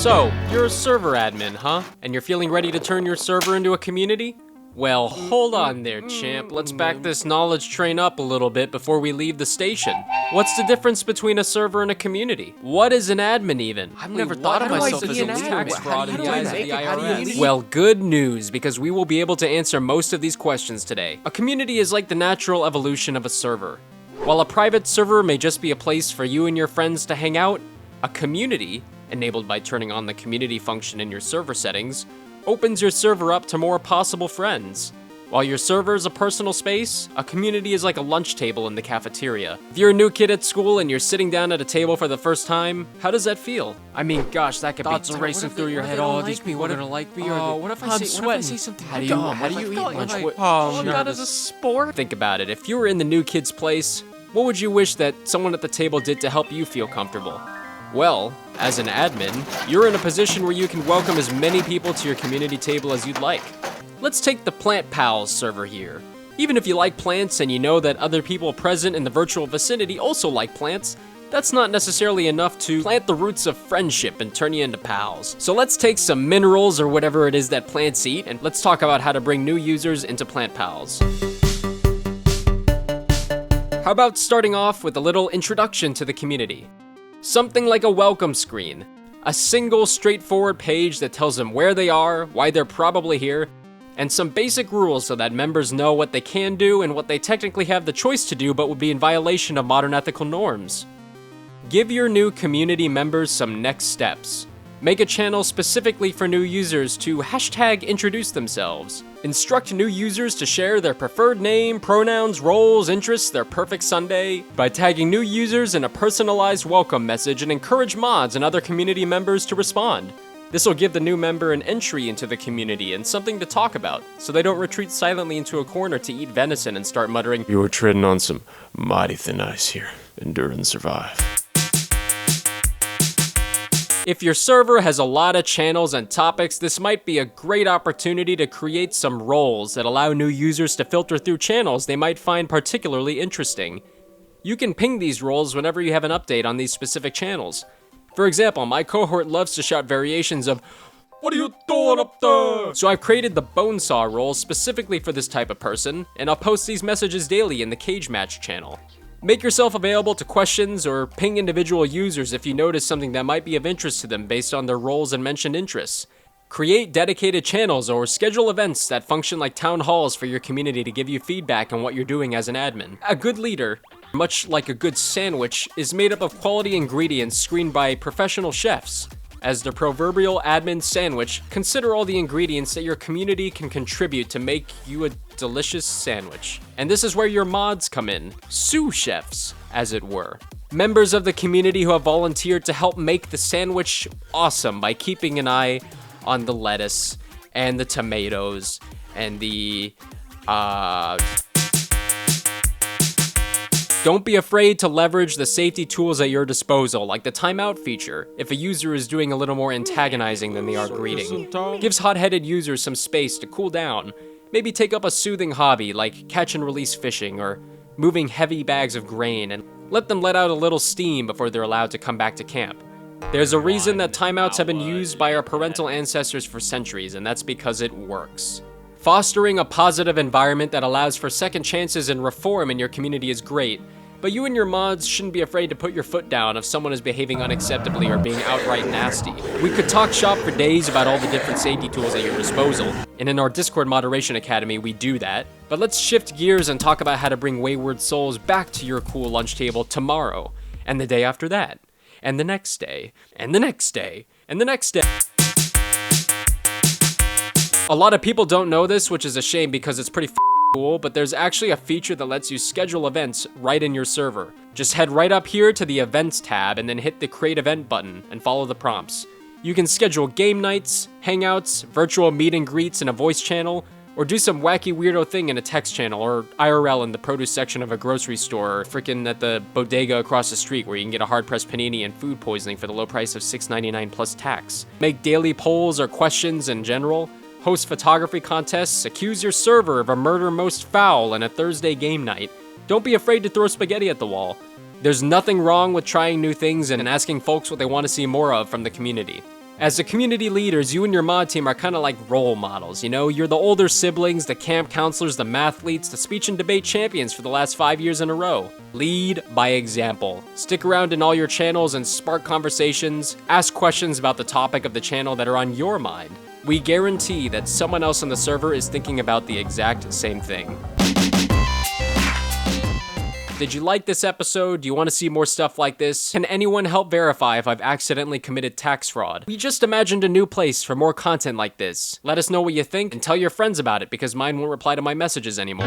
So, you're a server admin, huh? And you're feeling ready to turn your server into a community? Well, hold on there, champ. Let's back this knowledge train up a little bit before we leave the station. What's the difference between a server and a community? What is an admin even? I've never thought of myself as a tax fraud in the eyes of the IRS. IRS. Well, good news, because we will be able to answer most of these questions today. A community is like the natural evolution of a server. While a private server may just be a place for you and your friends to hang out, a community, enabled by turning on the community function in your server settings, opens your server up to more possible friends. While your server is a personal space, a community is like a lunch table in the cafeteria. If you're a new kid at school and you're sitting down at a table for the first time, how does that feel? I mean, gosh, that could Thoughts be are racing through your head. Oh, these people are gonna like me. Oh, what if I say something? How do you eat lunch? Oh, not as a sport. Think about it. If you were in the new kid's place, what would you wish that someone at the table did to help you feel comfortable? Well, as an admin, you're in a position where you can welcome as many people to your community table as you'd like. Let's take the Plant Pals server here. Even if you like plants and you know that other people present in the virtual vicinity also like plants, that's not necessarily enough to plant the roots of friendship and turn you into pals. So let's take some minerals or whatever it is that plants eat, and let's talk about how to bring new users into Plant Pals. How about starting off with a little introduction to the community? Something like a welcome screen. A single straightforward page that tells them where they are, why they're probably here, and some basic rules so that members know what they can do and what they technically have the choice to do but would be in violation of modern ethical norms. Give your new community members some next steps. Make a channel specifically for new users to #introduce themselves. Instruct new users to share their preferred name, pronouns, roles, interests, their perfect Sunday by tagging new users in a personalized welcome message and encourage mods and other community members to respond. This will give the new member an entry into the community and something to talk about, so they don't retreat silently into a corner to eat venison and start muttering, "You were treading on some mighty thin ice here. Endure and survive." If your server has a lot of channels and topics, this might be a great opportunity to create some roles that allow new users to filter through channels they might find particularly interesting. You can ping these roles whenever you have an update on these specific channels. For example, my cohort loves to shout variations of, "What are you doing up there?" So I've created the Bonesaw role specifically for this type of person, and I'll post these messages daily in the Cage Match channel. Make yourself available to questions or ping individual users if you notice something that might be of interest to them based on their roles and mentioned interests. Create dedicated channels or schedule events that function like town halls for your community to give you feedback on what you're doing as an admin. A good leader, much like a good sandwich, is made up of quality ingredients screened by professional chefs. As the proverbial admin sandwich, consider all the ingredients that your community can contribute to make you a delicious sandwich. And this is where your mods come in, sous chefs, as it were. Members of the community who have volunteered to help make the sandwich awesome by keeping an eye on the lettuce and the tomatoes and the, Don't be afraid to leverage the safety tools at your disposal, like the timeout feature, if a user is doing a little more antagonizing than they are greeting. Gives hot-headed users some space to cool down. Maybe take up a soothing hobby like catch and release fishing or moving heavy bags of grain, and let them let out a little steam before they're allowed to come back to camp. There's a reason that timeouts have been used by our parental ancestors for centuries, and that's because it works. Fostering a positive environment that allows for second chances and reform in your community is great, but you and your mods shouldn't be afraid to put your foot down if someone is behaving unacceptably or being outright nasty. We could talk shop for days about all the different safety tools at your disposal, and in our Discord Moderation Academy we do that, but let's shift gears and talk about how to bring wayward souls back to your cool lunch table tomorrow, and the day after that, and the next day, and the next day, and the next day. A lot of people don't know this, which is a shame because it's pretty cool, but there's actually a feature that lets you schedule events right in your server. Just head right up here to the Events tab and then hit the Create Event button and follow the prompts. You can schedule game nights, hangouts, virtual meet and greets in a voice channel, or do some wacky weirdo thing in a text channel, or IRL in the produce section of a grocery store, or frickin' at the bodega across the street where you can get a hard-pressed panini and food poisoning for the low price of $6.99 plus tax. Make daily polls or questions in general, host photography contests, accuse your server of a murder most foul in a Thursday game night. Don't be afraid to throw spaghetti at the wall. There's nothing wrong with trying new things and asking folks what they want to see more of from the community. As the community leaders, you and your mod team are kind of like role models, you know? You're the older siblings, the camp counselors, the mathletes, the speech and debate champions for the last 5 years in a row. Lead by example. Stick around in all your channels and spark conversations. Ask questions about the topic of the channel that are on your mind. We guarantee that someone else on the server is thinking about the exact same thing. Did you like this episode? Do you want to see more stuff like this? Can anyone help verify if I've accidentally committed tax fraud? We just imagined a new place for more content like this. Let us know what you think and tell your friends about it because mine won't reply to my messages anymore.